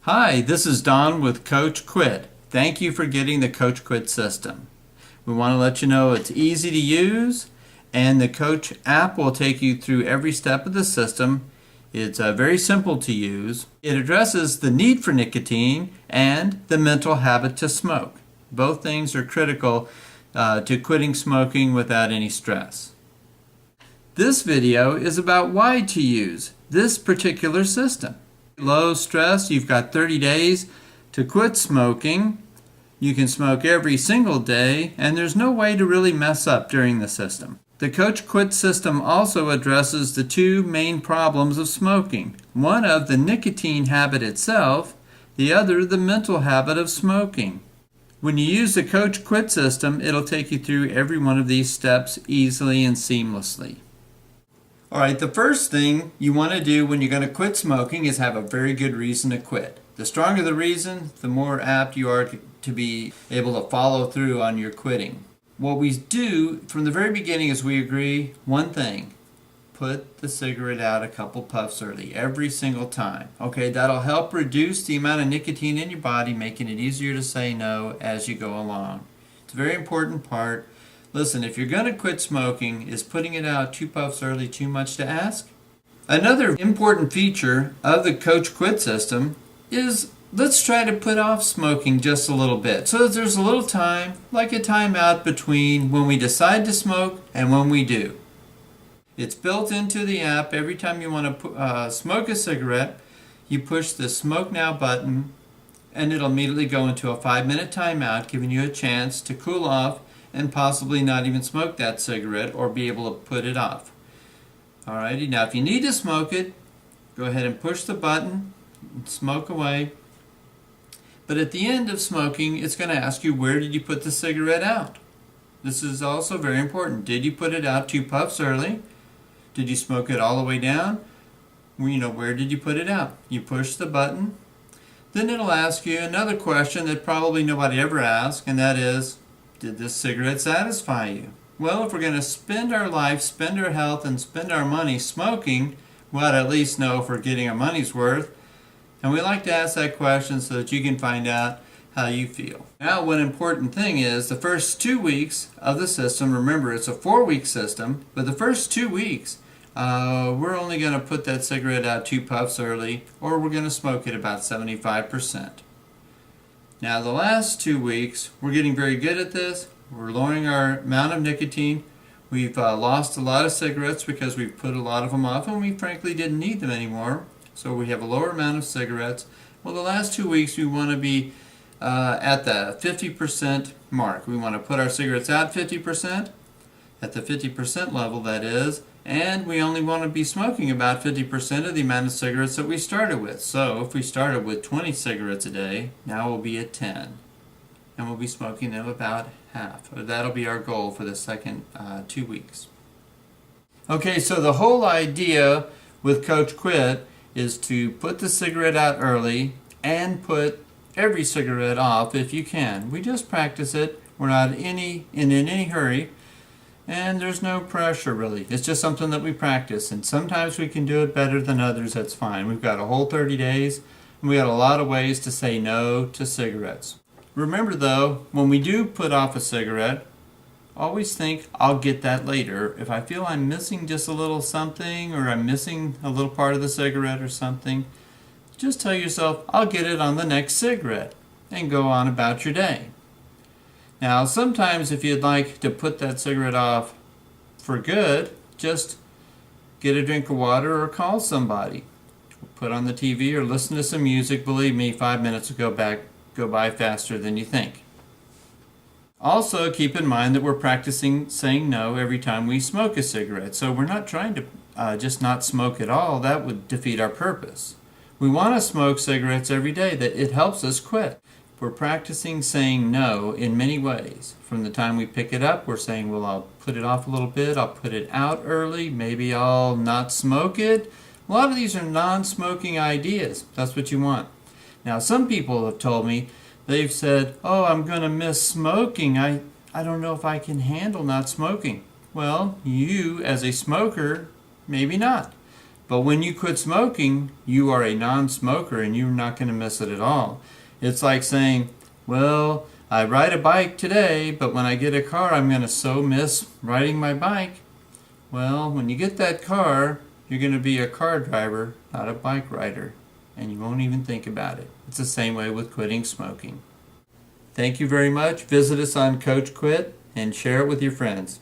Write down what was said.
Hi, this is Don with Coach Quit. Thank you for getting the Coach Quit system. We want to let you know it's easy to use, and the Coach app will take you through every step of the system. It's very simple to use. It addresses the need for nicotine and the mental habit to smoke. Both things are critical to quitting smoking without any stress. This video is about why to use this particular system. Low stress, you've got 30 days to quit smoking. You can smoke every single day, and there's no way to really mess up during the system. The Coach Quit system also addresses the two main problems of smoking. One of the nicotine habit itself, the other the mental habit of smoking. When you use the Coach Quit system, it'll take you through every one of these steps easily and seamlessly. Alright, the first thing you want to do when you're going to quit smoking is have a very good reason to quit. The stronger the reason, the more apt you are to be able to follow through on your quitting. What we do from the very beginning is we agree one thing: put the cigarette out a couple puffs early every single time. Okay, that'll help reduce the amount of nicotine in your body, making it easier to say no as you go along. It's a very important part. Listen, if you're going to quit smoking, is putting it out 2 puffs early too much to ask? Another important feature of the Coach Quit system is let's try to put off smoking just a little bit, so that there's a little time, like a timeout between when we decide to smoke and when we do. It's built into the app. Every time you want to smoke a cigarette, you push the Smoke Now button, and it'll immediately go into a 5-minute timeout, giving you a chance to cool off and possibly not even smoke that cigarette or be able to put it off. Alrighty, now if you need to smoke it, go ahead and push the button and smoke away. But at the end of smoking, it's going to ask you, where did you put the cigarette out? This is also very important. Did you put it out 2 puffs early? Did you smoke it all the way down? Where did you put it out? You push the button. Then it'll ask you another question that probably nobody ever asks, and that is, did this cigarette satisfy you? Well, if we're going to spend our life, spend our health, and spend our money smoking, we ought to at least know if we're getting our money's worth. And we like to ask that question so that you can find out how you feel. Now, one important thing is the first 2 weeks of the system, remember it's a 4-week system, but the first 2 weeks, we're only going to put that cigarette out 2 puffs early, or we're going to smoke it about 75%. Now the last 2 weeks, we're getting very good at this. We're lowering our amount of nicotine. We've lost a lot of cigarettes because we've put a lot of them off, and we frankly didn't need them anymore. So we have a lower amount of cigarettes. Well, the last 2 weeks we want to be at the 50% mark. We want to put our cigarettes out 50%, at the 50% level that is, and we only want to be smoking about 50% of the amount of cigarettes that we started with. So if we started with 20 cigarettes a day, now we'll be at 10. And we'll be smoking them about half. That'll be our goal for the second 2 weeks. Okay, so the whole idea with Coach Quit is to put the cigarette out early and put every cigarette off if you can. We just practice it. We're not in any hurry. And there's no pressure really. It's just something that we practice, and sometimes we can do it better than others. That's fine. We've got a whole 30 days, and we got a lot of ways to say no to cigarettes. Remember though, when we do put off a cigarette, always think, I'll get that later. If I feel I'm missing just a little something, or I'm missing a little part of the cigarette or something, just tell yourself, I'll get it on the next cigarette, and go on about your day. Now, sometimes if you'd like to put that cigarette off for good, just get a drink of water or call somebody. Put on the TV or listen to some music. Believe me, 5 minutes will go by faster than you think. Also, keep in mind that we're practicing saying no every time we smoke a cigarette. So we're not trying to just not smoke at all. That would defeat our purpose. We want to smoke cigarettes every day. That it helps us quit. We're practicing saying no in many ways. From the time we pick it up, we're saying, well, I'll put it off a little bit, I'll put it out early, maybe I'll not smoke it. A lot of these are non-smoking ideas. That's what you want. Now, some people have told me, they've said, oh, I'm going to miss smoking. I don't know if I can handle not smoking. Well, you as a smoker, maybe not. But when you quit smoking, you are a non-smoker and you're not going to miss it at all. It's like saying, well, I ride a bike today, but when I get a car, I'm going to so miss riding my bike. Well, when you get that car, you're going to be a car driver, not a bike rider, and you won't even think about it. It's the same way with quitting smoking. Thank you very much. Visit us on Coach Quit and share it with your friends.